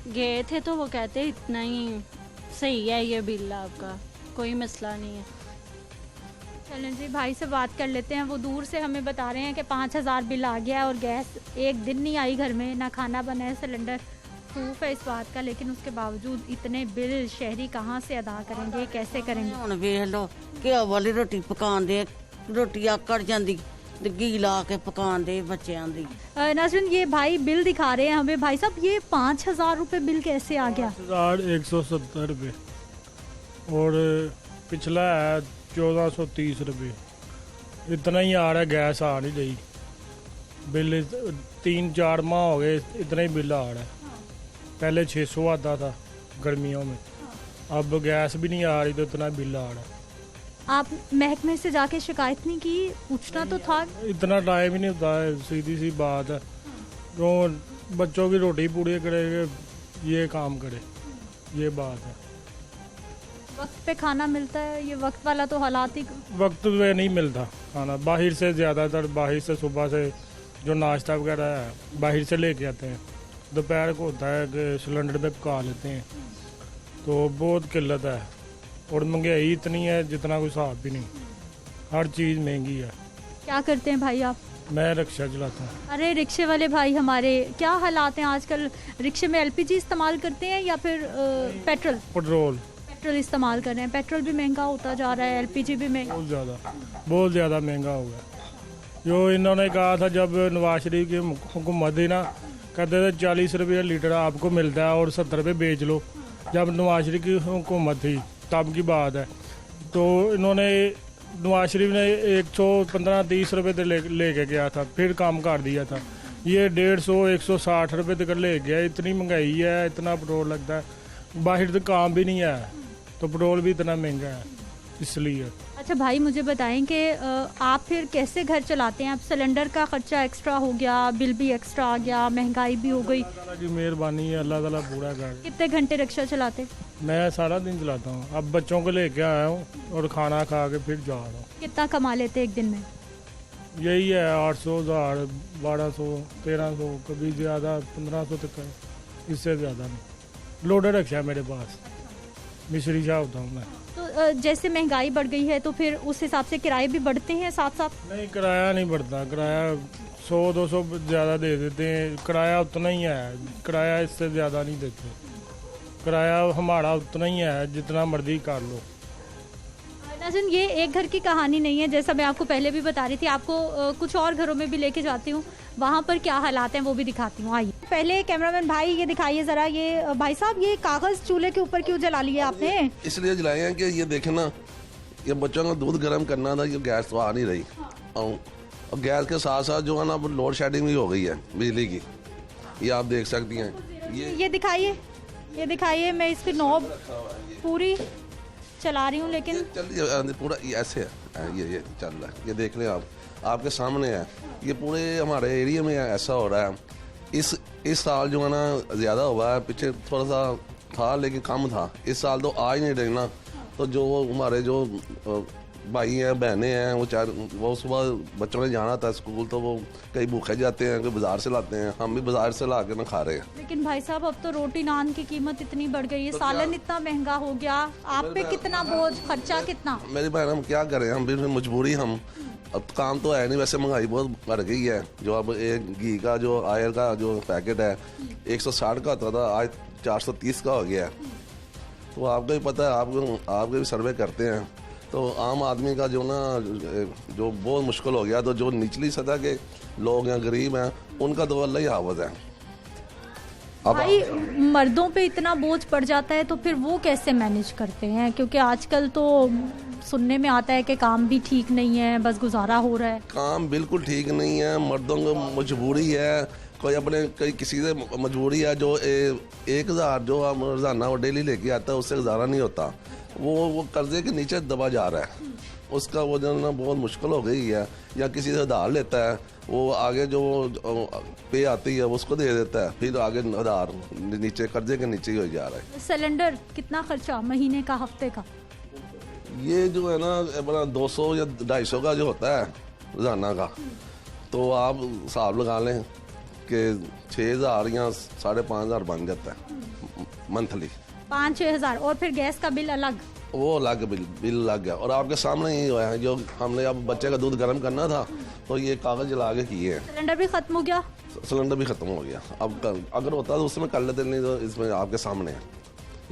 गए थे तो वो कहते इतना ही सही है ये बिल आपका, कोई मसला नहीं है। चलें जी, भाई से बात कर लेते हैं। वो दूर से हमें बता रहे हैं कि 5,000 बिल आ गया और गैस एक दिन नहीं आई घर में, ना खाना बना है, सिलेंडर प्रूफ है इस बात का, लेकिन उसके बावजूद इतने बिल शहरी कहाँ से अदा करेंगे, कैसे करेंगे? हुण वेख लो घिओ वाली रोटी पकाउण दे, रोटी आकड़ जाती, घी ला के पकाउण दे बच्चों दी। नाज़रीन, ये भाई बिल दिखा रहे हैं हमें। भाई साहब, ये 5,000 रुपये बिल कैसे आ गया? 5,170 रुपये और पिछला है 1,430 रुपये। इतना ही आ रहा है, गैस आ नहीं रही। बिल 3-4 माह हो गए इतना ही बिल आ रहा है। पहले 600 आता था गर्मियों में, अब गैस भी नहीं आ रही तो इतना बिल आ रहा है। आप महकमे से जाके शिकायत नहीं की? पूछना तो था। इतना टाइम ही नहीं होता है, सीधी सी बात है। तो बच्चों की रोटी पूरी करे, ये काम करे, ये बात है। वक्त पे खाना मिलता है? ये वक्त वाला तो हालात ही। वक्त पे नहीं मिलता खाना, बाहर से ज़्यादातर, बाहर से सुबह से जो नाश्ता वगैरह है बाहर से लेके आते हैं। दोपहर को होता है कि सिलेंडर पे पका लेते हैं, तो बहुत किल्लत है। और महंगाई इतनी है जितना कोई हिसाब भी नहीं, हर चीज़ महंगी है। क्या करते हैं भाई आप? मैं रिक्शा चलाता हूँ। अरे रिक्शे वाले भाई, हमारे क्या हालात हैं आजकल? रिक्शे में एलपीजी इस्तेमाल करते हैं या फिर पेट्रोल? पेट्रोल इस्तेमाल कर रहे हैं। पेट्रोल भी महंगा होता जा रहा है, एलपीजी भी महंगा, बहुत ज़्यादा महंगा हो गया। जो इन्होंने कहा था जब नवाज शरीफ की हुकूमत थी ना, कहते थे 40 रुपये लीटर आपको मिलता है और 70 रुपये बेच लो। जब नवाज शरीफ की हुकूमत थी तब की बात है, तो इन्होंने नवाज शरीफ ने 115-130 रुपये लेके गया था, फिर काम कर दिया था। ये 150-160 रुपये तक ले गया। इतनी महंगाई है, इतना पेट्रोल लगता है, बाहर तो काम भी नहीं है तो पेट्रोल भी इतना महंगा है इसलिए। अच्छा भाई, मुझे बताएं कि आप फिर कैसे घर चलाते हैं? आप सिलेंडर का खर्चा एक्स्ट्रा हो गया, बिल भी एक्स्ट्रा आ गया, महंगाई भी हो गई। अल्लाह की मेहरबानी है, अल्लाह ताला पूरा कर। कितने घंटे रिक्शा चलाते? मैं सारा दिन चलाता हूँ। अब बच्चों को लेके आया हूँ और खाना खा के फिर जा रहा हूँ। कितना कमा लेते एक दिन में? यही है 800, 1000, 1200, 1300, कभी ज़्यादा 1500 तक है, इससे ज़्यादा नहीं। लोडर रिक्शा है मेरे पास, मिश्री शाह होता हूँ मैं। तो जैसे महंगाई बढ़ गई है तो फिर उस हिसाब से किराए भी बढ़ते हैं साथ साथ? नहीं, किराया नहीं बढ़ता। किराया 100-200 ज़्यादा दे देते हैं, किराया उतना ही है। किराया इससे ज़्यादा नहीं देते, किराया हमारा उतना ही है जितना मर्जी कर लो। नाज़रीन, ये एक घर की कहानी नहीं है, जैसा मैं आपको पहले भी बता रही थी। आपको कुछ और घरों में भी लेके जाती हूँ, वहाँ पर क्या हालात हैं वो भी दिखाती हूँ। आइए, पहले कैमरामैन भाई ये दिखाइए ज़रा। ये भाई साहब, ये कागज़ चूल्हे के ऊपर क्यों जला लिए आपने? इसलिए जलाए हैं कि ये देखें ना, ये बच्चों का दूध गर्म करना था, ये गैस तो आ नहीं रही। और गैस के साथ साथ जो है ना, लोड शेडिंग भी हो गई है बिजली की, ये आप देख सकती हैं। ये दिखाइए, ये दिखाइए। मैं इसकी नॉब पूरी चला रही हूँ, लेकिन पूरा ऐसे है, ये चल रहा है, ये देख लें आप, आपके सामने है। ये पूरे हमारे एरिया में ऐसा हो रहा है। इस साल जो है ना ज़्यादा हुआ है, पीछे थोड़ा सा था लेकिन कम था। इस साल तो आ ही नहीं रही ना, तो जो हमारे जो भाई हैं बहनें हैं, वो सुबह बच्चों ने जाना था स्कूल, तो वो कई भूखे जाते हैं, कोई बाजार से लाते हैं, हम भी बाजार से ला के ना खा रहे हैं। लेकिन भाई साहब अब तो रोटी नान की कीमत इतनी बढ़ गई है, सालन इतना महंगा हो गया, आप पे कितना बोझ, खर्चा कितना? मेरी बहन हम क्या करें, हम भी मजबूरी, हम अब काम तो है नहीं, वैसे महंगाई बहुत बढ़ गई है। जो अब एक घी का जो आयल का जो पैकेट है 160 का होता था, आज 430 का हो गया है। तो आपको भी पता है, आपके भी सर्वे करते हैं, तो आम आदमी का जो ना जो बहुत मुश्किल हो गया। तो जो निचली सतह के लोग हैं, गरीब हैं, उनका तो अल्लाह ही हावज़ है। भाई मर्दों पे इतना बोझ पड़ जाता है तो फिर वो कैसे मैनेज करते हैं? क्योंकि आजकल तो सुनने में आता है कि काम भी ठीक नहीं है, बस गुजारा हो रहा है। काम बिल्कुल ठीक नहीं है, मर्दों को मजबूरी है, कोई किसी से मजबूरी है। जो 1000 जो हम रोजाना वो डेली लेके आता है, उससे गुजारा नहीं होता, वो कर्जे के नीचे दबा जा रहा है, उसका वो जो ना बहुत मुश्किल हो गई है। या किसी से उधार लेता है, वो आगे जो पे आती है उसको दे देता है, फिर आगे उधार नीचे कर्जे के नीचे ही हो जा रहा है। सिलेंडर कितना खर्चा महीने का, हफ्ते का? ये जो है ना अपना 200 या 250 का जो होता है रोजाना का, तो आप हिसाब लगा लें कि 6000 या 5500 बन जाता है मंथली। 5-6 हज़ार। और फिर गैस का बिल अलग? वो अलग बिल लग गया। और आपके सामने ही हुआ है, जो हमने अब बच्चे का दूध गर्म करना था, तो ये कागज जला के किए हैं। सिलेंडर भी खत्म हो गया? सिलेंडर भी खत्म हो गया। अब अगर होता तो उसमें कर लेते, नहीं तो इसमें आपके सामने है।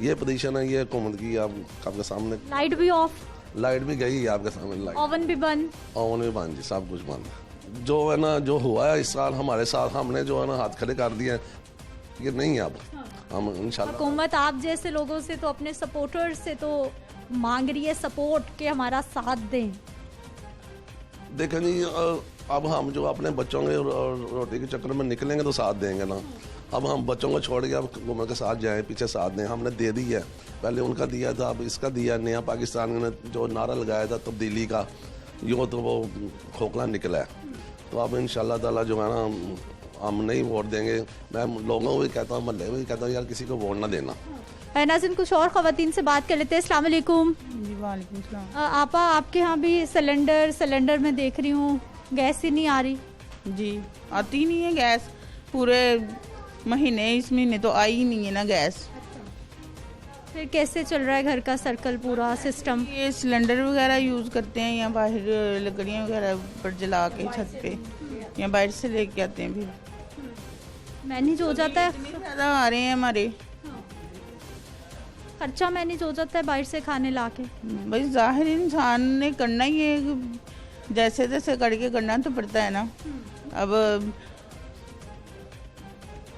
ये पोजीशन है, ये हुकूमत की, आपके सामने। लाइट भी ऑफ? लाइट भी गई है आपके सामने। लाइट, ओवन भी बंद? ओवन भी बंद जी, सब कुछ बंद। जो है ना जो हुआ है इस साल हमारे साथ, हमने जो है ना हाथ खड़े कर दिए, ये नहीं है। अब हम इंशाल्लाह, हुकूमत आप जैसे लोगों से तो, अपने सपोर्टर्स से तो मांग रही है सपोर्ट के हमारा साथ दें। देखें जी, अब हम जो अपने बच्चों के रोटी के चक्कर में निकलेंगे तो साथ देंगे ना। अब हम बच्चों को छोड़ के अब हुकूमत के साथ जाएं, पीछे साथ दें। हमने दे दी है, पहले उनका दिया था, अब इसका दिया। नया पाकिस्तान ने जो नारा लगाया था तब्दीली का, यूँ तो वो खोखला निकला है। तो अब इंशाल्लाह ताला जो है ना हम नहीं वोट देंगे। मैं लोगों को भी कहता हूँ, महल्ले में भी कहता हूँ, यार किसी को वोट ना देना। नाज़रीन, कुछ और ख़वातीन से बात कर लेते हैं। अस्सलाम वालेकुम। वालेकुम सलाम। आपा, आपके यहाँ भी सिलेंडर में देख रही हूँ गैस ही नहीं आ रही? जी, आती नहीं है गैस पूरे महीने, इस महीने तो आई ही नहीं है ना गैस। फिर कैसे चल रहा है घर का सर्कल, पूरा सिस्टम? ये सिलेंडर वगैरह यूज़ करते हैं, या बाहर लकड़ियाँ वगैरह पर जला के छत पे, या बाहर से लेके आते हैं। फिर मैनेज हो जाता है? ज़्यादा आ रहे हैं हमारे, खर्चा मैनेज हो जाता है बाहर से खाने ला के? भाई जाहिर इंसान ने करना ही है, जैसे तैसे करके करना तो पड़ता है ना। अब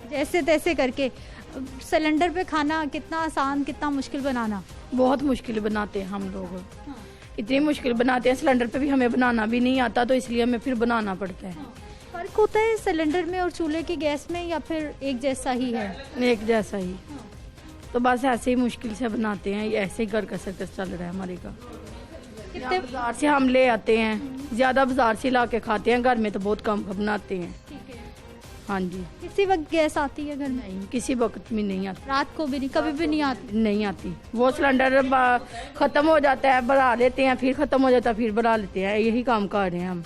जैसे तैसे करके सिलेंडर पे खाना कितना आसान, कितना मुश्किल बनाना? बहुत मुश्किल बनाते हैं हम लोग, इतनी मुश्किल बनाते हैं। सिलेंडर पे भी हमें बनाना भी नहीं आता, तो इसलिए हमें फिर बनाना पड़ता है। फर्क होता है सिलेंडर में और चूल्हे की गैस में, या फिर एक जैसा ही है? एक जैसा ही। तो बस ऐसे ही मुश्किल से बनाते हैं, ऐसे ही घर का सर्कस चल रहा है हमारे का। कितने बाजार से हम ले आते हैं, ज्यादा बाजार से ला के खाते हैं, घर में तो बहुत कम बनाते हैं। हाँ जी। किसी वक्त गैस आती है घर में? नहीं, किसी वक्त में नहीं आती। रात को भी नहीं, कभी भी नहीं आती? नहीं आती। वो सिलेंडर खत्म हो जाता है, बढ़ा लेते हैं, फिर खत्म हो जाता है, फिर बढ़ा लेते हैं, यही काम कर रहे हैं हम।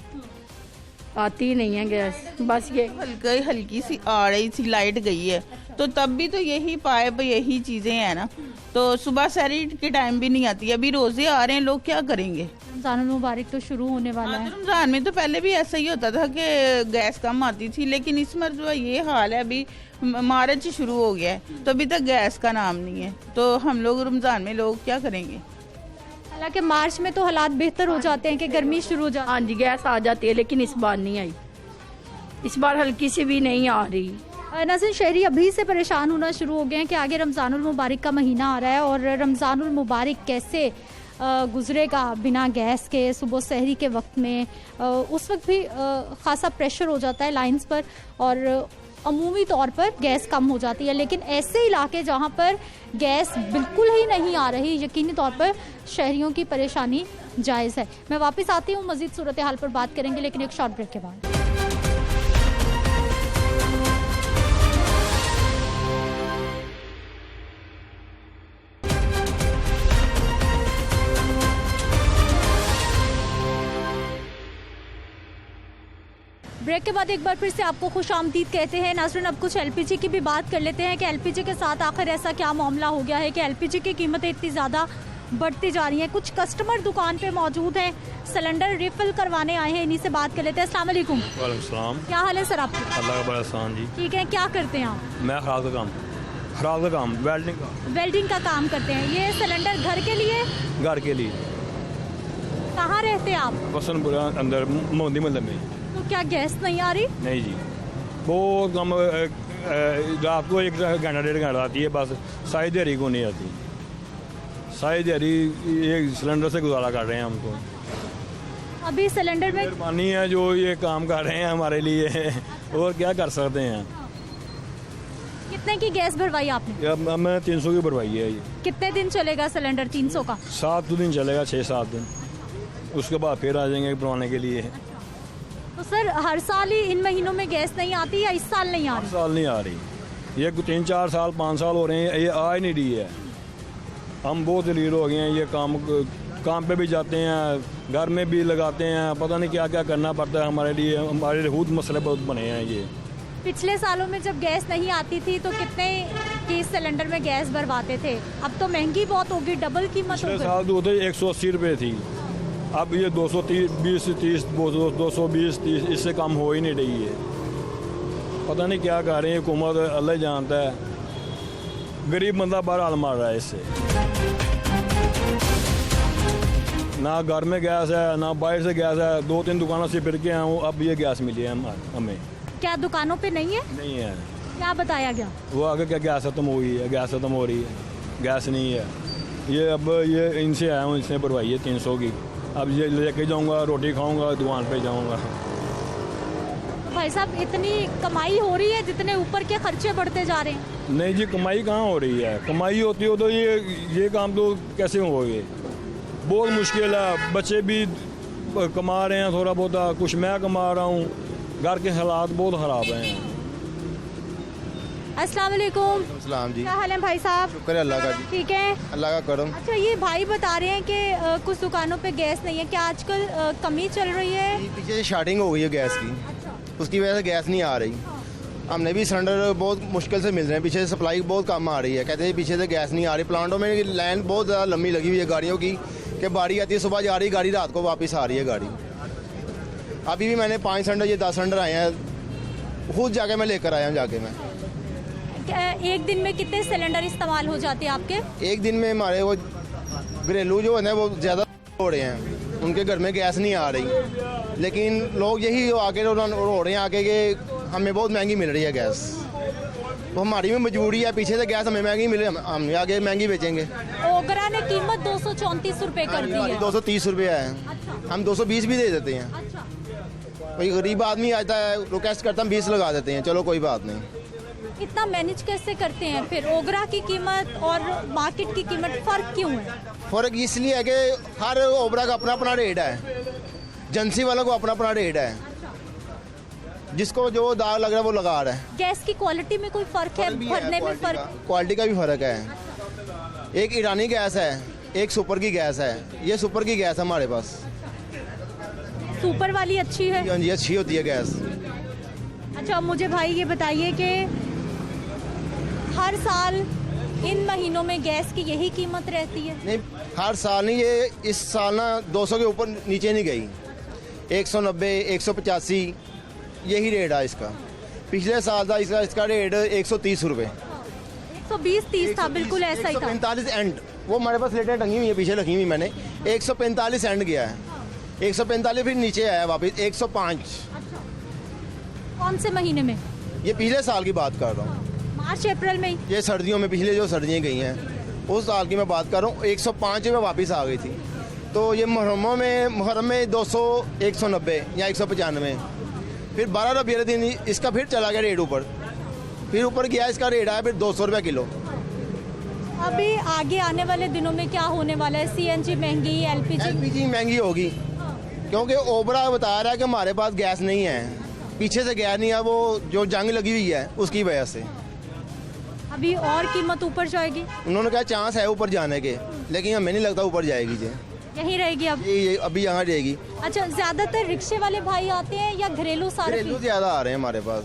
आती नहीं है गैस, बस ये हल्की सी आ रही थी, लाइट गई है, तो तब भी तो यही पाइप, यही चीजें हैं ना। तो सुबह सहरी के टाइम भी नहीं आती। अभी रोजे आ रहे हैं, लोग क्या करेंगे? रमजान मुबारक तो शुरू होने वाला है। रमजान में तो पहले भी ऐसा ही होता था कि गैस कम आती थी, लेकिन इस मरतबा ये हाल है, अभी मार्च शुरू हो गया है तो अभी तक गैस का नाम नहीं है। तो हम लोग रमजान में लोग क्या करेंगे? हालांकि मार्च में तो हालात बेहतर हो जाते हैं कि गर्मी शुरू हो जाती है। हाँ जी, गैस आ जाती है, लेकिन इस बार नहीं आई, इस बार हल्की सी भी नहीं आ रही। नाज़रीन, शहरी अभी से परेशान होना शुरू हो गए हैं कि आगे रमज़ानुल मुबारक का महीना आ रहा है, और रमज़ानुल मुबारक कैसे गुजरेगा बिना गैस के। सुबह सहरी के वक्त में उस वक्त भी ख़ासा प्रेशर हो जाता है लाइंस पर, और अमूमी तौर पर गैस कम हो जाती है। लेकिन ऐसे इलाके जहाँ पर गैस बिल्कुल ही नहीं आ रही, यकीनी तौर पर शहरियों की परेशानी जायज़ है। मैं वापस आती हूँ, मज़ीद सूरत हाल पर बात करेंगे, लेकिन एक शॉर्ट ब्रेक के बाद। के बाद एक बार फिर से आपको खुशामदीद कहते हैं। नाज़रीन, अब कुछ एलपीजी की भी बात कर लेते हैं कि एलपीजी के साथ आखिर ऐसा क्या मामला हो गया है कि एलपीजी की कीमतें इतनी ज़्यादा बढ़ती जा रही हैं। कुछ कस्टमर दुकान पे मौजूद हैं, सिलेंडर रिफिल करवाने आए हैं, इन्हीं से बात कर लेते हैं। अस्सलाम वालेकुम। वालेकुम सलाम। क्या हाल है सर आपके? अल्लाह का बड़ा एहसान जी। ठीक है, क्या करते हैं आप? मैं खराब का काम वेल्डिंग का काम करते हैं। ये सिलेंडर घर के लिए? घर के लिए। कहाँ रहते हैं आप? वसनपुरा अंदर मोदी महल में। तो क्या गैस नहीं आ रही? नहीं जी, बहुत कम, रात को 1 घंटा 1.5 घंटा आती है बस, सारी दिहाड़ी को नहीं आती। सारी दिहाड़ी एक सिलेंडर से गुजारा कर रहे हैं हम तो। अभी सिलेंडर में मेहरबानी है जो ये काम कर रहे हैं हमारे लिए, और क्या कर सकते हैं। कितने की गैस भरवाई आपने? मैं 300 की भरवाई है। ये कितने दिन चलेगा सिलेंडर 300 का? 7 दिन चलेगा, 6-7 दिन, उसके बाद फिर आ जाएंगे भरवाने के लिए। तो सर हर साल ही इन महीनों में गैस नहीं आती या इस साल नहीं आ रही? इस साल नहीं आ रही, ये 3-4 साल 5 साल हो रहे हैं, ये आ ही नहीं रही है। हम बहुत लीड हो गए हैं, ये काम पे भी जाते हैं, घर में भी लगाते हैं, पता नहीं क्या क्या करना पड़ता है हमारे लिए। हमारे लिए खुद मसले बहुत बने हैं ये। पिछले सालों में जब गैस नहीं आती थी तो कितने की सिलेंडर में गैस भरवाते थे? अब तो महंगी बहुत होगी, डबल कीमत हो गई। पिछले साल तो 180 रुपये थी, अब ये 220-30, 220-30, इससे कम हो ही नहीं रही है। पता नहीं क्या कर रहे हैं हुकूमत, अल्लाह जानता है। गरीब बंदा बहरहाल मार रहा है इससे। ना घर में गैस है, ना बाहर से गैस है। 2-3 दुकानों से फिर के आया हूँ, अब ये गैस मिली है हमें। क्या दुकानों पे नहीं है? नहीं है। क्या बताया गया? वो आगे क्या गैस खत्म हो गई है, गैस खत्म हो रही है, गैस नहीं है। ये अब ये इनसे आया हूँ, इसने भरवाई है 300 की। अब ये लेके जाऊँगा, रोटी खाऊँगा, दुकान पे जाऊँगा। तो भाई साहब इतनी कमाई हो रही है जितने ऊपर के खर्चे बढ़ते जा रहे हैं? नहीं जी, कमाई कहाँ हो रही है। कमाई होती हो तो ये काम तो कैसे होगे, बहुत मुश्किल है। बच्चे भी कमा रहे हैं थोड़ा बहुत, कुछ मैं कमा रहा हूँ, घर के हालात बहुत ख़राब हैं। अस्सलाम वालेकुम। अस्सलाम जी। क्या हाल है भाई साहब? शुक्र है अल्लाह का जी। ठीक है, अल्लाह का करम। अच्छा, ये भाई बता रहे हैं कि कुछ दुकानों पे गैस नहीं है, क्या आजकल कमी चल रही है? पीछे से शार्टिंग हो गई है गैस की। अच्छा। उसकी वजह से गैस नहीं आ रही। हमने भी सिलेंडर बहुत मुश्किल से मिल रहे हैं, पीछे से सप्लाई बहुत कम आ रही है। कहते हैं पीछे से गैस नहीं आ रही। प्लांटों में लाइन बहुत ज़्यादा लंबी लगी हुई है गाड़ियों की, कि बारी आती है सुबह जा रही है गाड़ी, रात को वापस आ रही है गाड़ी। अभी भी मैंने 5 सिलेंडर, ये 10 सिलेंडर आए हैं, खुद जाके मैं लेकर आया हूँ। जाके मैं एक दिन में कितने सिलेंडर इस्तेमाल हो जाते हैं आपके? एक दिन में हमारे वो घरेलू जो है ना वो ज़्यादा हो रहे हैं, उनके घर में गैस नहीं आ रही। लेकिन लोग यही आके हो रहे हैं आके कि हमें बहुत महंगी मिल रही है गैस, तो हमारी भी मजबूरी है। पीछे से गैस हमें महंगी मिले, हम आगे महंगी बेचेंगे। ओगरा ने कीमत 234 रुपए कर दी है। 230 रुपये है। अच्छा। हम 220 भी दे देते हैं। अच्छा। कोई गरीब आदमी आता है रिक्वेस्ट करता हम 20 लगा देते हैं, चलो कोई बात नहीं। इतना मैनेज कैसे करते हैं फिर? ओगरा की कीमत और मार्केट की कीमत फर्क क्यों है? फर्क इसलिए है कि हर ओबरा का अपना अपना रेट है, एजेंसी वालों को अपना अपना रेट है। जिसको जो दाग लग रहा है वो लगा रहा है। गैस की क्वालिटी में कोई फर्क है? भरने में फर्क? क्वालिटी का भी फर्क है। एक ईरानी गैस है, एक सुपर की गैस है। ये सुपर की गैस है हमारे पास। सुपर वाली अच्छी है? हाँ जी, अच्छी होती है गैस। अच्छा, मुझे भाई ये बताइए कि हर साल इन महीनों में गैस की यही कीमत रहती है? नहीं, हर साल नहीं, ये इस साल ना 200 के ऊपर नीचे नहीं गई। 190, 185 यही रेट है इसका। पिछले साल था इसका रेट 130 रुपये। 120-30 था, बिल्कुल ऐसा ही था। 145 एंड, वो हमारे पास लेटें टंगी हुई है, पीछे रखी हुई मैंने। 145 एंड गया है, 145 फिर नीचे आया वापस 105। कौन से महीने में? ये पिछले साल की बात कर रहा हूँ, मार्च अप्रैल में। ये सर्दियों में, पिछले जो सर्दियाँ गई हैं उस साल की मैं बात कर रहा हूँ। 105 में वापस आ गई थी। तो ये मुहर्रम में 200, 190 या 195। फिर 12 रबीउल दिन इसका फिर चला गया रेट ऊपर, फिर ऊपर गया, इसका रेट आया फिर 200 रुपये किलो। अभी आगे आने वाले दिनों में क्या होने वाला है? सीएनजी महंगी, एलपीजी महंगी होगी, क्योंकि ओबरा बता रहा है कि हमारे पास गैस नहीं है। पीछे से गैस नहीं है, वो जो जंग लगी हुई है उसकी वजह से। अभी और कीमत ऊपर जाएगी? उन्होंने कहा चांस है ऊपर जाने के, लेकिन हमें नहीं लगता ऊपर जाएगी जी। यहीं रहेगी अब? ये अभी यहाँ रहेगी। अच्छा, ज्यादातर रिक्शे वाले भाई आते हैं या घरेलू सारे? घरेलू ज्यादा आ रहे हैं हमारे पास,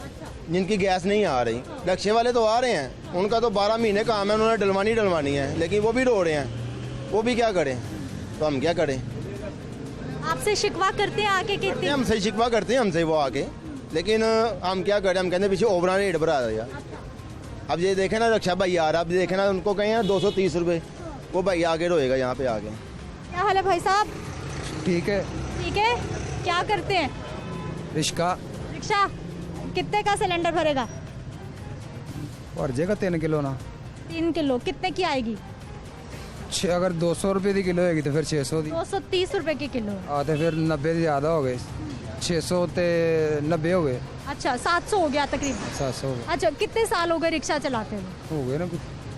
जिनकी गैस नहीं आ रही। रिक्शे वाले तो आ रहे हैं, उनका तो 12 महीने काम है, उन्होंने डलवानी है, लेकिन वो भी रो रहे हैं। वो भी क्या करें, तो हम क्या करें? आपसे शिकवा करते हैं आके? कितने हमसे शिकवा करते हैं, हमसे वो आके, लेकिन हम क्या करें? हम कहते हैं पीछे ओवरा रेट बढ़ा दिया। अब ये देखे ना रिक्शा भाई आ रहा, अब देखे ना उनको कहें 230 रुपये, वो भाई आगे रोएगा यहाँ पे आगे। क्या हाल है भाई साहब? ठीक है। ठीक है, क्या करते हैं? रिक्शा। रिक्शा कितने का सिलेंडर भरेगा? भर जाएगा 3 किलो ना। 3 किलो कितने की आएगी? अगर 200 रुपये की किलो होगी तो फिर 600 दी। 230 रुपए की किलो। तो फिर 90 से ज़्यादा हो गए, 600 ते 90 हो गए। अच्छा, 700 हो गया तकरीबन। 700 हो गए। अच्छा, कितने साल हो गए रिक्शा चलाते हुए? हो गए ना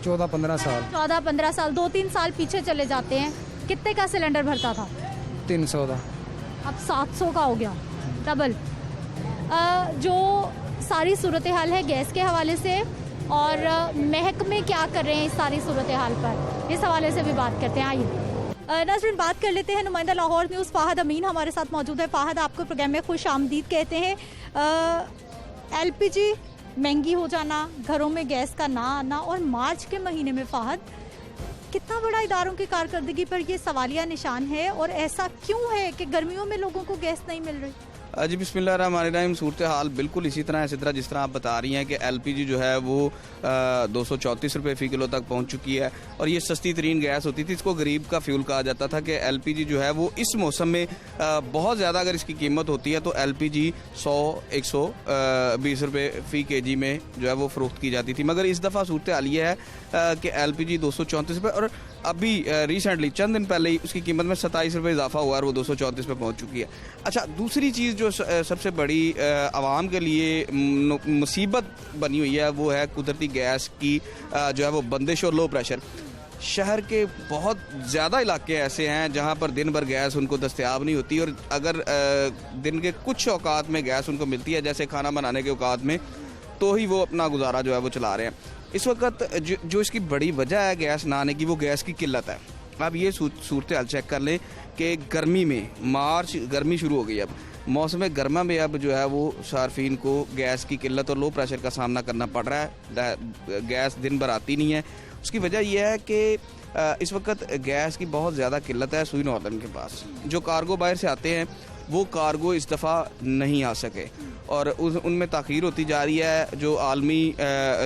14-15 साल। 14-15 साल। 2-3 साल पीछे चले जाते हैं, कितने का सिलेंडर भरता था? 300 का। अब 700 का हो गया, डबल। जो सारी सूरत हाल है गैस के हवाले से, और महकमे क्या कर रहे हैं इस सारी सूरत हाल पर, इस हवाले से भी बात करते हैं। आइए नाज़रीन, बात कर लेते हैं। नुमाइंदा लाहौर न्यूज़ फ़ाहद अमीन हमारे साथ मौजूद है। फ़ाहद, आपको प्रोग्राम में खुश आमदीद कहते हैं। LPG महंगी हो जाना, घरों में गैस का ना आना, और मार्च के महीने में फ़ाहद कितना बड़ा इदारों की कारकर्दगी पर ये सवालिया निशान है, और ऐसा क्यों है कि गर्मियों में लोगों को गैस नहीं मिल रही? जी बिस्मिल्लाहिर्रहमानिर्रहीम। सूरत हाल बिल्कुल इसी तरह जिस तरह आप बता रही हैं कि LPG जो है वो 234 रुपये फ़ी किलो तक पहुंच चुकी है, और ये सस्ती तरीन गैस होती थी। इसको गरीब का फ्यूल कहा जाता था कि LPG जो है वो इस मौसम में बहुत ज़्यादा अगर इसकी कीमत होती है तो LPG 100-120 रुपये फ़ी kg में जो है वो फ़रोख्त की जाती थी। मगर इस दफ़ा सूरत हाल ये है कि LPG 234 रुपये, और अभी रिसेंटली चंद दिन पहले ही उसकी कीमत में 27 रुपये इजाफा हुआ और वो 234 पे पहुंच चुकी है। अच्छा, दूसरी चीज़ जो सबसे बड़ी आवाम के लिए मुसीबत बनी हुई है वो है कुदरती गैस की जो है वो बंदिश और लो प्रेशर। शहर के बहुत ज़्यादा इलाके ऐसे हैं जहां पर दिन भर गैस उनको दस्तयाब नहीं होती, और अगर दिन के कुछ औकात में गैस उनको मिलती है, जैसे खाना बनाने के औकात में, तो ही वो अपना गुजारा जो है वो चला रहे हैं। इस वक्त जो इसकी बड़ी वजह है गैस ना आने की, वो गैस की किल्लत है। अब ये सूरत हाल चेक कर लें कि गर्मी में, मार्च गर्मी शुरू हो गई, अब मौसम गर्मा में अब जो है वो सार्फिन को गैस की किल्लत और लो प्रेशर का सामना करना पड़ रहा है। गैस दिन भर आती नहीं है। उसकी वजह यह है कि इस वक्त गैस की बहुत ज़्यादा किल्लत है सुई नॉर्दर्न के पास। जो कार्गो बाहर से आते हैं वो कार्गो इस दफ़ा नहीं आ सके, और उनमें ताख़ीर होती जा रही है। जो आलमी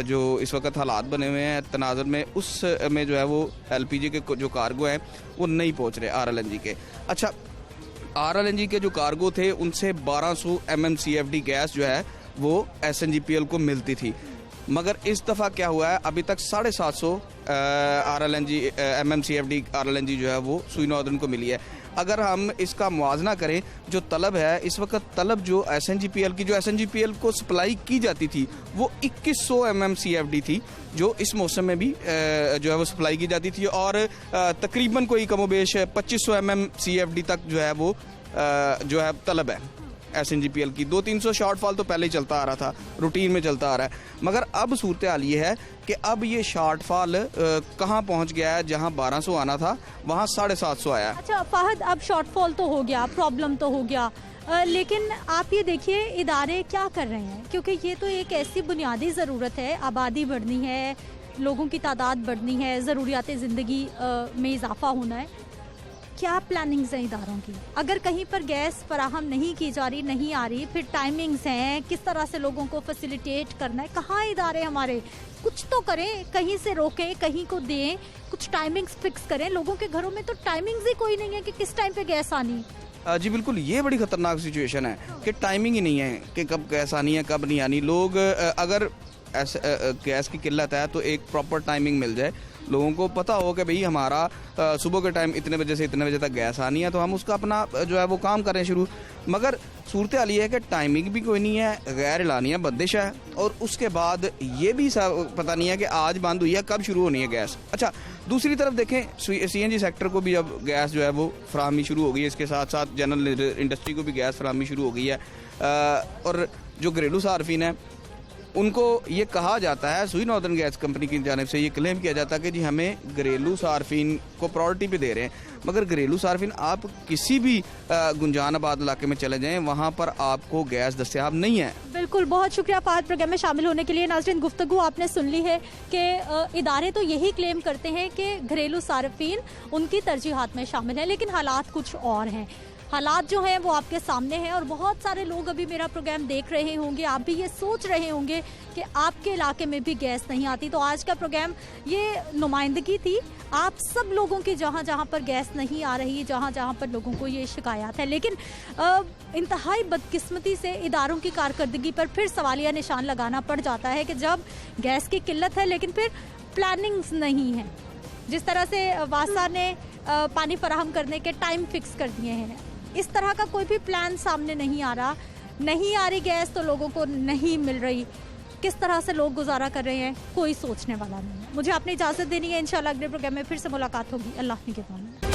जो इस वक्त हालात बने हुए हैं तनाज़ुर में, उस में जो है वो LPG के जो कार्गो हैं वो नहीं पहुंच रहे RLNG के। अच्छा, RLNG के जो कार्गो थे उनसे 1200 MMCFD गैस जो है वो SNGPL को मिलती थी, मगर इस दफ़ा क्या हुआ है, अभी तक 750 RLNG MMCFD RLNG जो है वो सुई नॉर्दर्न को मिली है। अगर हम इसका मुआवजा करें, जो तलब है इस वक्त, तलब जो SNGPL की, जो SNGPL को सप्लाई की जाती थी वो 2100 MMCFD थी, जो इस मौसम में भी जो है वो सप्लाई की जाती थी, और तकरीबन कोई कमोबेश 2500 MMCFD तक जो है वो जो है तलब है SNGPL की। 200-300 शॉर्टफॉल तो पहले ही चलता आ रहा था, रूटीन में चलता आ रहा है, मगर अब सूरत हाल ये है कि अब ये शॉर्टफॉल कहाँ पहुँच गया है, जहाँ 1200 आना था वहाँ 750 आया। अच्छा फ़हद, अब शॉर्टफॉल तो हो गया, प्रॉब्लम तो हो गया, लेकिन आप ये देखिए इदारे क्या कर रहे हैं, क्योंकि ये तो एक ऐसी बुनियादी ज़रूरत है, आबादी बढ़नी है, लोगों की तादाद बढ़नी है, ज़रूरियात ज़िंदगी में इजाफा होना है। क्या प्लानिंग्स हैं इदारों की? अगर कहीं पर गैस फराहम नहीं की जा रही, नहीं आ रही, फिर टाइमिंग्स हैं, किस तरह से लोगों को फैसिलिटेट करना है, कहाँ इदारे हमारे कुछ तो करें, कहीं से रोकें, कहीं को दें, कुछ टाइमिंग्स फिक्स करें। लोगों के घरों में तो टाइमिंग्स ही कोई नहीं है कि किस टाइम पे गैस आनी। जी बिल्कुल, ये बड़ी ख़तरनाक सिचुएशन है कि टाइमिंग ही नहीं है कि कब गैस आनी है कब नहीं आनी। लोग अगर गैस की किल्लत है तो एक प्रॉपर टाइमिंग मिल जाए, लोगों को पता हो कि भाई हमारा सुबह के टाइम इतने बजे से इतने बजे तक गैस आनी है, तो हम उसका अपना जो है वो काम करें शुरू। मगर सूरत हाल ये है कि टाइमिंग भी कोई नहीं है, गैर एलानिया बंदिश है, और उसके बाद ये भी पता नहीं है कि आज बंद हुई है कब शुरू होनी है गैस। अच्छा, दूसरी तरफ देखें CNG सेक्टर को भी अब गैस जो है वो फराहमी शुरू हो गई है, इसके साथ साथ जनरल इंडस्ट्री को भी गैस फराहमी शुरू हो गई है, और जो घरेलू सार्फिन है उनको ये कहा जाता है, सुई नॉर्दर्न गैस कंपनी की जानिब से ये क्लेम किया जाता है कि जी हमें घरेलू सार्फिन को प्रायोरिटी पे दे रहे हैं, मगर घरेलू सार्फिन आप किसी भी गुंजान आबाद इलाके में चले जाएं, वहाँ पर आपको गैस दस्तयाब नहीं है। बिल्कुल, बहुत शुक्रिया फहद प्रोग्राम में शामिल होने के लिए। नाज़रीन, गुफ्तगू आपने सुन ली है कि इदारे तो यही क्लेम करते हैं कि घरेलू सार्फिन उनकी तरजीहात में शामिल है, लेकिन हालात कुछ और हैं। हालात जो हैं वो आपके सामने हैं और बहुत सारे लोग अभी मेरा प्रोग्राम देख रहे होंगे, आप भी ये सोच रहे होंगे कि आपके इलाके में भी गैस नहीं आती। तो आज का प्रोग्राम ये नुमाइंदगी थी आप सब लोगों की, जहाँ जहाँ पर गैस नहीं आ रही, जहाँ जहाँ पर लोगों को ये शिकायत है। लेकिन इंतहाई बदकिस्मती से इदारों की कारकर्दगी पर फिर सवालिया निशान लगाना पड़ जाता है कि जब गैस की किल्लत है लेकिन फिर प्लानिंग्स नहीं है। जिस तरह से वासा ने पानी फराहम करने के टाइम फिक्स कर दिए हैं, इस तरह का कोई भी प्लान सामने नहीं आ रहा। नहीं आ रही गैस तो लोगों को नहीं मिल रही, किस तरह से लोग गुजारा कर रहे हैं कोई सोचने वाला नहीं है। मुझे अपनी इजाज़त देनी है, इंशाल्लाह अगले प्रोग्राम में फिर से मुलाकात होगी। अल्लाह के पास।